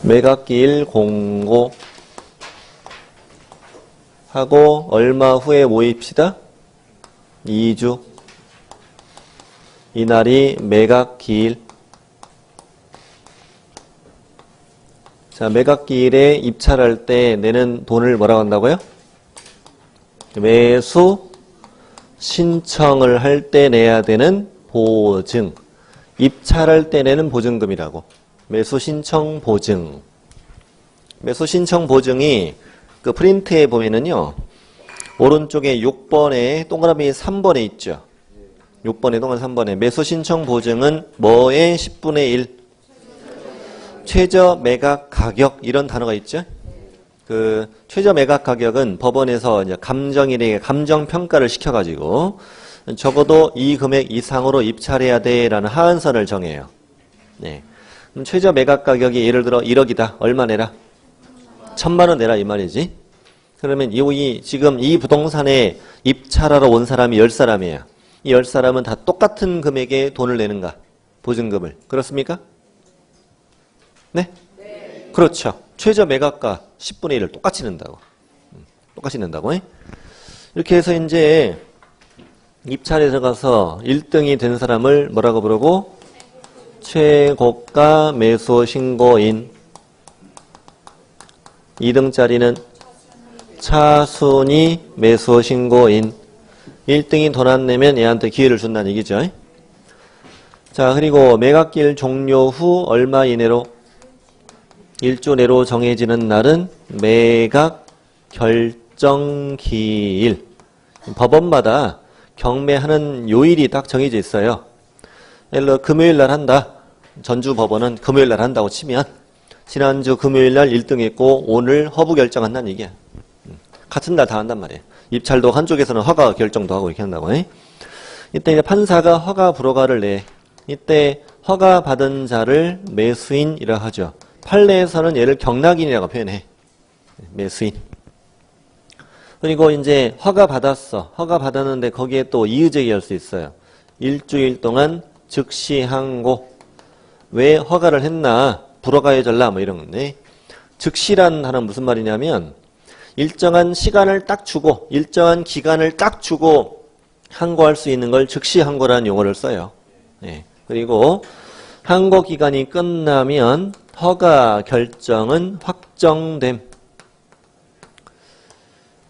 매각기일 공고 하고 얼마 후에 모입시다. 2주. 이날이 매각기일. 자, 매각기일에 입찰할 때 내는 돈을 뭐라고 한다고요? 매수 신청을 할 때 내야 되는 보증. 입찰할 때 내는 보증금이라고. 매수 신청 보증. 매수 신청 보증이 그 프린트에 보면은요. 오른쪽에 6번에 동그라미 3번에 있죠. 6번에 동그라미 3번에 매수 신청 보증은 뭐의 10분의 1? 최저 매각 가격 이런 단어가 있죠. 그 최저 매각 가격은 법원에서 이제 감정인에게 감정 평가를 시켜가지고 적어도 이 금액 이상으로 입찰해야 돼라는 하한선을 정해요. 네. 그럼 최저 매각 가격이 예를 들어 1억이다. 얼마 내라? 1,000만 원 내라 이 말이지. 그러면 지금 이 부동산에 입찰하러 온 사람이 10사람이에요. 이 10사람은 다 똑같은 금액의 돈을 내는가? 보증금을. 그렇습니까? 네? 네. 그렇죠. 최저 매각가 10분의 1을 똑같이 낸다고. 똑같이 낸다고. 이렇게 해서 이제 입찰에 들어가서 1등이 된 사람을 뭐라고 부르고? 최고가 매수 신고인. 2등짜리는 차순위 매수 신고인. 1등이 돈 안 내면 얘한테 기회를 준다는 얘기죠. 자, 그리고 매각기일 종료 후 얼마 이내로? 1주 내로 정해지는 날은 매각 결정기일. 법원마다 경매하는 요일이 딱 정해져 있어요. 예를 들어 금요일 날 한다. 전주 법원은 금요일 날 한다고 치면 지난주 금요일 날 1등 했고 오늘 허부 결정한다는 얘기야. 같은 날 다 한단 말이에요. 입찰도 한쪽에서는 허가 결정도 하고 이렇게 한다고. 이때 이제 판사가 허가 불허가를 내. 이때 허가 받은 자를 매수인이라 하죠. 판례에서는 얘를 경락인이라고 표현해. 매수인. 그리고 이제 허가 받았어. 허가 받았는데 거기에 또 이의제기할 수 있어요. 일주일 동안 즉시 항고. 왜 허가를 했나? 불허가해달라 뭐 이런 건데. 즉시란 단어는 무슨 말이냐면 일정한 시간을 딱 주고 일정한 기간을 딱 주고 항고할 수 있는 걸 즉시 항고라는 용어를 써요. 네. 그리고 항고 기간이 끝나면 허가 결정은 확정됨.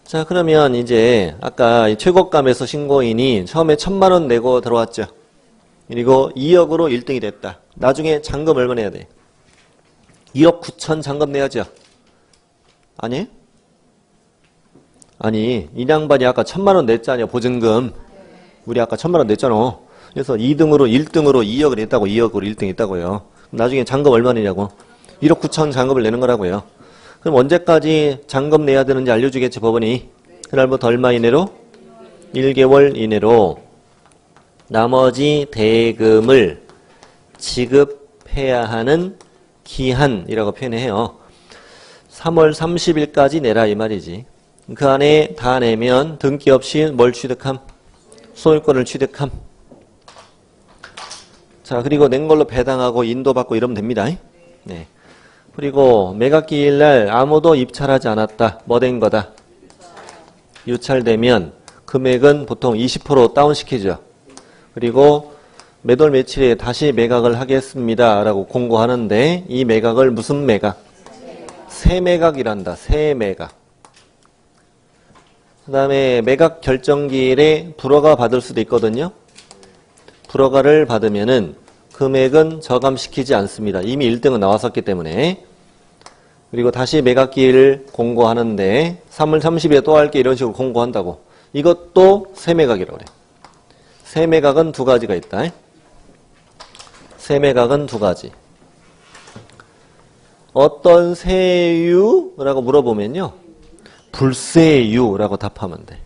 자, 그러면 이제 아까 최고가 매수 신고인이 처음에 1,000만 원 내고 들어왔죠. 그리고 2억으로 1등이 됐다. 나중에 잔금 얼마 내야 돼? 1억 9천 잔금 내야죠. 아니? 아니, 이 양반이 아까 1,000만 원 냈잖아요. 보증금. 우리 아까 1,000만 원 냈잖아. 그래서 2등으로 1등으로 2억을 냈다고 2억으로 1등 했다고요. 나중에 잔금 얼마 내냐고. 1억 9천 잔금을 내는 거라고요. 그럼 언제까지 잔금 내야 되는지 알려주겠지 법원이. 그날부터 얼마 이내로? 1개월 이내로 나머지 대금을 지급해야 하는 기한이라고 표현해요. 3월 30일까지 내라 이 말이지. 그 안에 다 내면 등기 없이 뭘 취득함? 소유권을 취득함. 자, 그리고 낸 걸로 배당하고 인도받고 이러면 됩니다. 네. 그리고 매각기일 날 아무도 입찰하지 않았다. 뭐 된 거다? 유찰되면 금액은 보통 20% 다운시키죠. 그리고 몇 월 며칠에 다시 매각을 하겠습니다. 라고 공고하는데 이 매각을 무슨 매각? 새매각이란다. 새매각. 그 다음에 매각 결정기일에 불허가 받을 수도 있거든요. 불허가를 받으면은 금액은 저감시키지 않습니다. 이미 1등은 나왔었기 때문에. 그리고 다시 매각기일을 공고하는데 3월 30일에 또 할게 이런 식으로 공고한다고. 이것도 새매각이라고 그래. 새매각은 두 가지가 있다. 새매각은 두 가지. 어떤 세유라고 물어보면요. 불세유라고 답하면 돼.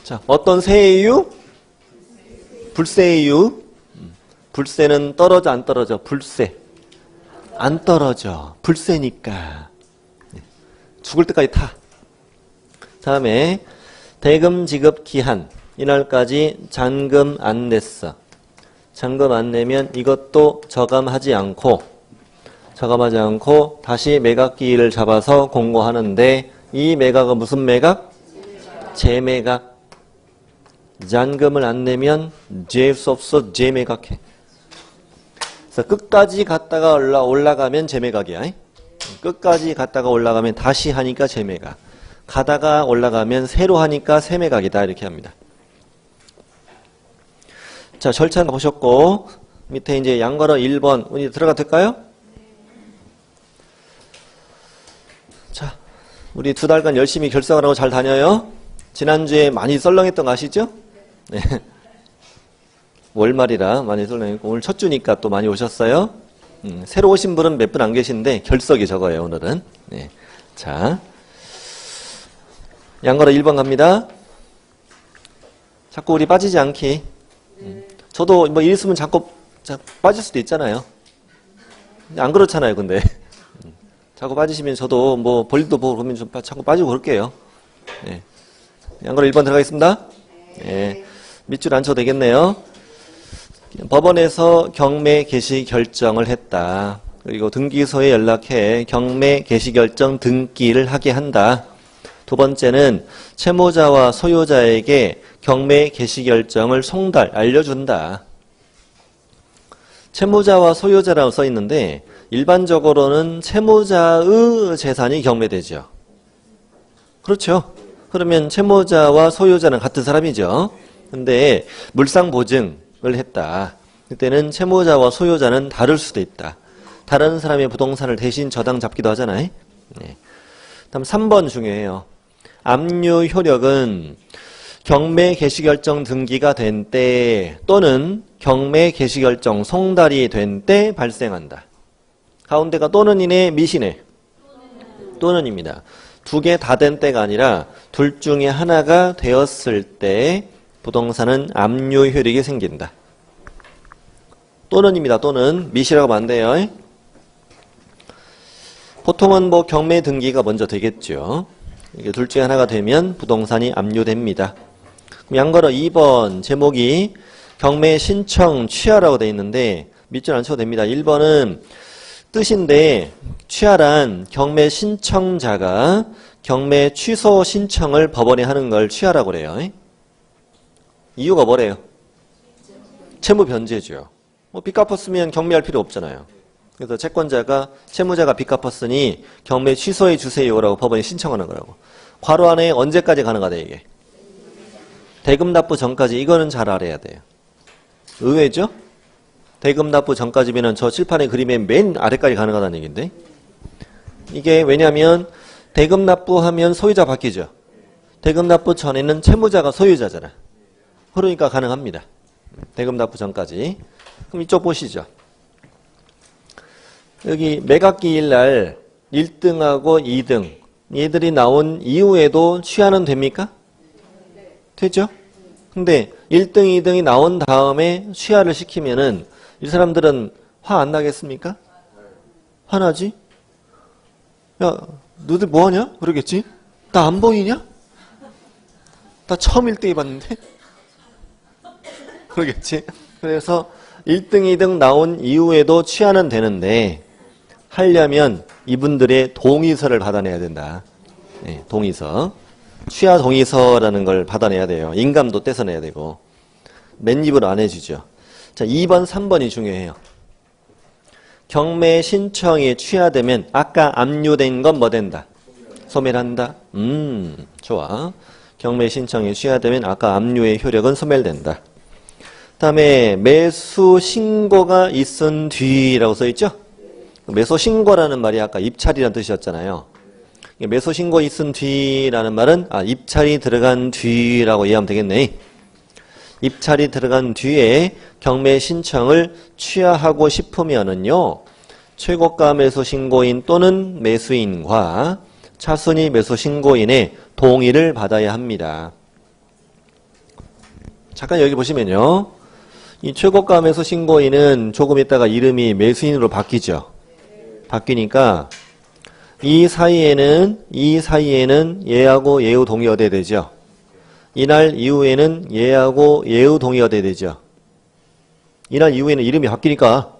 자, 어떤 세유? 불세유. 불세는 떨어져 안 떨어져? 불세. 안 떨어져. 불세니까. 죽을 때까지 타. 다음에 대금 지급 기한. 이날까지 잔금 안 냈어. 잔금 안 내면 이것도 저감하지 않고 다시 매각기일을 잡아서 공고하는데 이 매각은 무슨 매각? 재매각. 잔금을 안 내면 재수 없어 재매각해. 그래서 끝까지 갔다가 올라가면 재매각이야. 끝까지 갔다가 올라가면 다시 하니까 재매각. 가다가 올라가면 새로 하니까 새매각이다 이렇게 합니다. 자, 절차는 보셨고 밑에 이제 양괄호 1번 우리 들어가 될까요? 자, 우리 2달간 열심히 결석을 하고 잘 다녀요. 지난주에 많이 썰렁했던 거 아시죠? 네. 월말이라 많이 썰렁했고 오늘 첫 주니까 또 많이 오셨어요. 새로 오신 분은 몇 분 안 계신데 결석이 적어요 오늘은. 네. 자, 양괄호 1번 갑니다. 자꾸 우리 빠지지 않기. 저도 뭐 일 있으면 자꾸 빠질 수도 있잖아요. 안 그렇잖아요 근데. 자꾸 빠지시면 저도 뭐 볼일도 보고 그러면 좀 자꾸 빠지고 그럴게요. 네. 양괄호 1번 들어가겠습니다. 네. 밑줄 안 쳐도 되겠네요. 법원에서 경매 개시 결정을 했다. 그리고 등기소에 연락해 경매 개시 결정 등기를 하게 한다. 두 번째는 채무자와 소유자에게 경매 개시 결정을 송달, 알려준다. 채무자와 소유자라고 써 있는데 일반적으로는 채무자의 재산이 경매되죠. 그렇죠. 그러면 채무자와 소유자는 같은 사람이죠. 근데 물상보증을 했다. 그때는 채무자와 소유자는 다를 수도 있다. 다른 사람의 부동산을 대신 저당 잡기도 하잖아요. 네. 다음 3번 중요해요. 압류 효력은 경매 개시결정 등기가 된 때 또는 경매 개시결정 송달이 된 때 발생한다. 가운데가 또는이네 미시네? 또는입니다. 두 개 다 된 때가 아니라 둘 중에 하나가 되었을 때 부동산은 압류 효력이 생긴다. 또는입니다. 또는 미시라고 하면 안 돼요. 보통은 뭐 경매 등기가 먼저 되겠죠. 이게 둘 중에 하나가 되면 부동산이 압류됩니다. 양괄호 2번 제목이 경매 신청 취하라고 되어 있는데 밑줄 안 쳐도 됩니다. 1번은 뜻인데 취하란 경매 신청자가 경매 취소 신청을 법원에 하는 걸 취하라고 그래요. 이유가 뭐래요? 채무 변제죠. 뭐 빚 갚았으면 경매할 필요 없잖아요. 그래서 채권자가 채무자가 빚 갚았으니 경매 취소해 주세요라고 법원에 신청하는 거라고. 괄호 안에 언제까지 가능하다 이게? 대금 납부 전까지. 이거는 잘 알아야 돼요. 의외죠? 대금 납부 전까지면 저 칠판의 그림의 맨 아래까지 가능하다는 얘기인데 이게 왜냐하면 대금 납부하면 소유자 바뀌죠. 대금 납부 전에는 채무자가 소유자잖아. 그러니까 가능합니다. 대금 납부 전까지. 그럼 이쪽 보시죠. 여기 매각기일 날 1등하고 2등 얘들이 나온 이후에도 취하는 됩니까? 되죠? 근데 1등, 2등이 나온 다음에 취하를 시키면은 이 사람들은 화 안 나겠습니까? 화나지? 야, 너들 뭐하냐? 그러겠지? 나 안 보이냐? 나 처음 1등 해봤는데? 그러겠지? 그래서 1등, 2등 나온 이후에도 취하는 되는데 하려면 이분들의 동의서를 받아내야 된다. 네, 동의서. 취하 동의서라는 걸 받아내야 돼요. 인감도 떼서내야 되고. 맨입으로 안 해주죠. 자, 2번, 3번이 중요해요. 경매 신청이 취하되면 아까 압류된 건 뭐 된다? 소멸한다. 좋아. 경매 신청이 취하되면 아까 압류의 효력은 소멸된다. 다음에 매수 신고가 있은 뒤라고 써있죠? 매수 신고라는 말이 아까 입찰이라는 뜻이었잖아요. 매수 신고 있은 뒤라는 말은 입찰이 들어간 뒤라고 이해하면 되겠네. 입찰이 들어간 뒤에 경매 신청을 취하하고 싶으면은요. 최고가 매수 신고인 또는 매수인과 차순위 매수 신고인의 동의를 받아야 합니다. 잠깐 여기 보시면요. 이 최고가 매수 신고인은 조금 있다가 이름이 매수인으로 바뀌죠. 바뀌니까 이 사이에는 얘하고 얘의 동의 얻어야 되죠. 이날 이후에는 얘하고 얘의 동의 얻어야 되죠. 이날 이후에는 이름이 바뀌니까.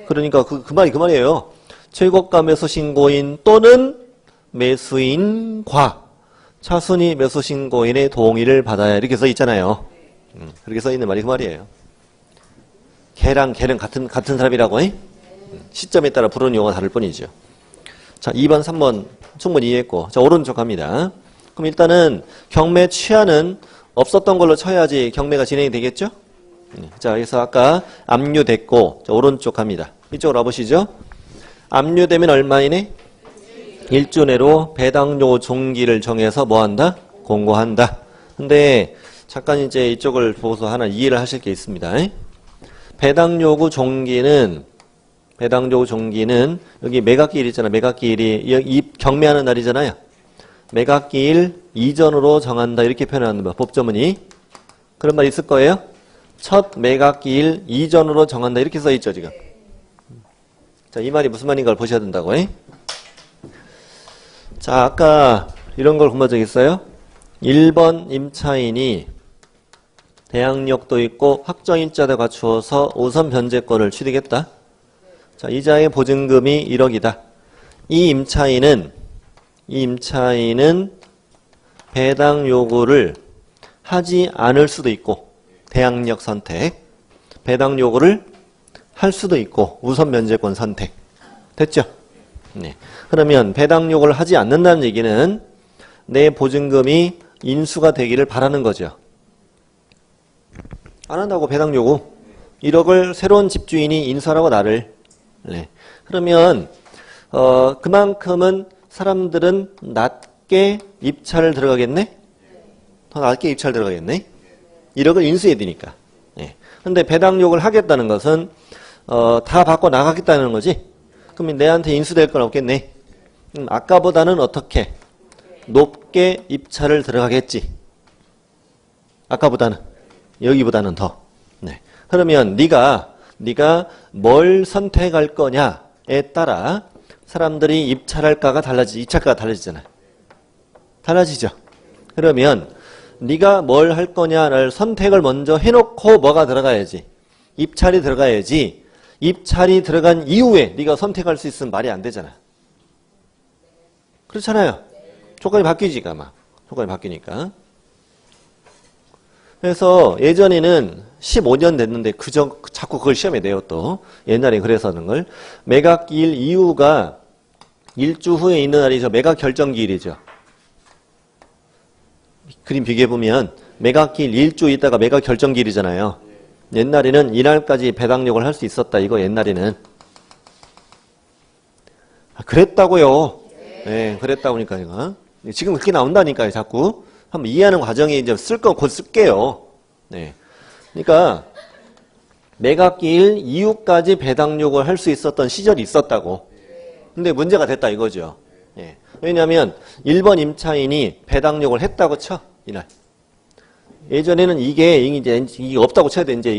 그러니까 그 말이에요. 최고가 매수 신고인 또는 매수인과 차순위 매수 신고인의 동의를 받아야 이렇게 써 있잖아요. 그렇게 써 있는 말이 그 말이에요. 걔랑 걔는 같은 사람이라고. 시점에 따라 부르는 용어가 다를 뿐이죠. 자, 2번, 3번 충분히 이해했고. 자, 오른쪽 갑니다. 그럼 일단은 경매 취하는 없었던 걸로 쳐야지 경매가 진행이 되겠죠? 자, 그래서 아까 압류됐고, 자, 오른쪽 갑니다. 이쪽으로 와보시죠. 압류되면 얼마이네? 일주 내로 배당료 종기를 정해서 뭐 한다? 공고한다. 근데 잠깐 이제 이쪽을 보고서 하나 이해를 하실 게 있습니다. 배당요구 종기는 여기 매각기일 있잖아. 매각기일이 이 경매하는 날이잖아요. 매각기일 이전으로 정한다. 이렇게 표현하는 거야. 법조문이. 그런 말 있을 거예요. 첫 매각기일 이전으로 정한다. 이렇게 써 있죠, 지금. 자, 이 말이 무슨 말인가를 보셔야 된다고. 자, 아까 이런 걸 본 적 있어요? 1번 임차인이 대항력도 있고 확정일자도 갖추어서 우선 변제권을 취득했다. 자, 이자의 보증금이 1억이다. 이 임차인은 배당 요구를 하지 않을 수도 있고, 대항력 선택, 배당 요구를 할 수도 있고, 우선 변제권 선택. 됐죠? 네. 그러면 배당 요구를 하지 않는다는 얘기는 내 보증금이 인수가 되기를 바라는 거죠. 안 한다고 배당 요구. 1억을 새로운 집주인이 인수하라고 나를. 네. 그러면 그만큼은 사람들은 낮게 입찰을 들어가겠네? 더 낮게 입찰 들어가겠네? 1억을 인수해야 되니까. 네. 근데 배당 요구를 하겠다는 것은 다 받고 나가겠다는 거지. 그러면 내한테 인수될 건 없겠네. 아까보다는 어떻게? 높게 입찰을 들어가겠지. 아까보다는. 여기보다는 더. 네. 그러면 네가 뭘 선택할 거냐에 따라 사람들이 입찰할까가 입찰가가 달라지잖아요. 달라지죠. 그러면 네가 뭘 할 거냐를 선택을 먼저 해놓고 뭐가 들어가야지. 입찰이 들어가야지. 입찰이 들어간 이후에 네가 선택할 수 있으면 말이 안 되잖아. 그렇잖아요. 조건이 바뀌지가 막. 조건이 바뀌니까. 그래서 예전에는 15년 됐는데 자꾸 그걸 시험에 내요 또. 옛날에 그래서 하는 걸. 매각기일 이후가 일주 후에 있는 날이 매각 결정기일이죠. 그림 비교해보면 매각기일 일주 있다가 매각 결정기일이잖아요. 옛날에는 이날까지 배당력을 할 수 있었다. 이거 옛날에는. 그랬다고요. 네, 그랬다고 하니까 이거. 지금 그렇게 나온다니까요. 자꾸. 한번 이해하는 과정이 이제 쓸 거 곧 쓸게요. 네. 그러니까 매각기일 이후까지 배당 요구를 할 수 있었던 시절이 있었다고. 근데 문제가 됐다 이거죠. 예. 왜냐하면 1번 임차인이 배당 요구를 했다고 쳐. 이날. 예전에는 이게 없다고 쳐야 돼. 이제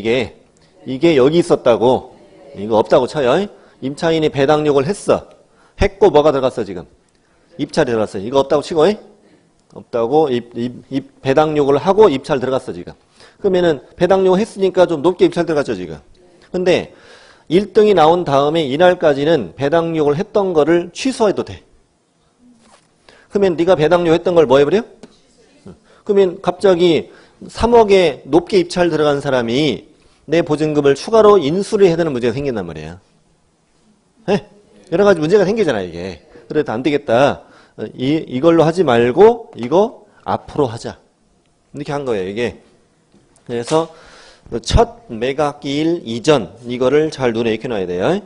이게 여기 있었다고. 이거 없다고 쳐요. 임차인이 배당 요구를 했고 뭐가 들어갔어 지금? 입찰이 들어갔어. 이거 없다고 치고. 없다고 배당 요구를 하고 입찰 들어갔어 지금. 그러면은 배당 요구 했으니까 좀 높게 입찰 들어갔죠 지금. 근데 1등이 나온 다음에 이날까지는 배당 요구를 했던 거를 취소해도 돼. 그러면 네가 배당 요구 했던 걸 뭐 해버려? 그러면 갑자기 3억에 높게 입찰 들어간 사람이 내 보증금을 추가로 인수를 해야 되는 문제가 생긴단 말이에요. 네? 여러 가지 문제가 생기잖아요 이게. 그래도 안 되겠다. 이걸로 하지 말고 이거 앞으로 하자. 이렇게 한 거예요 이게. 그래서 첫 매각기일 이전 이거를 잘 눈에 익혀놔야 돼요.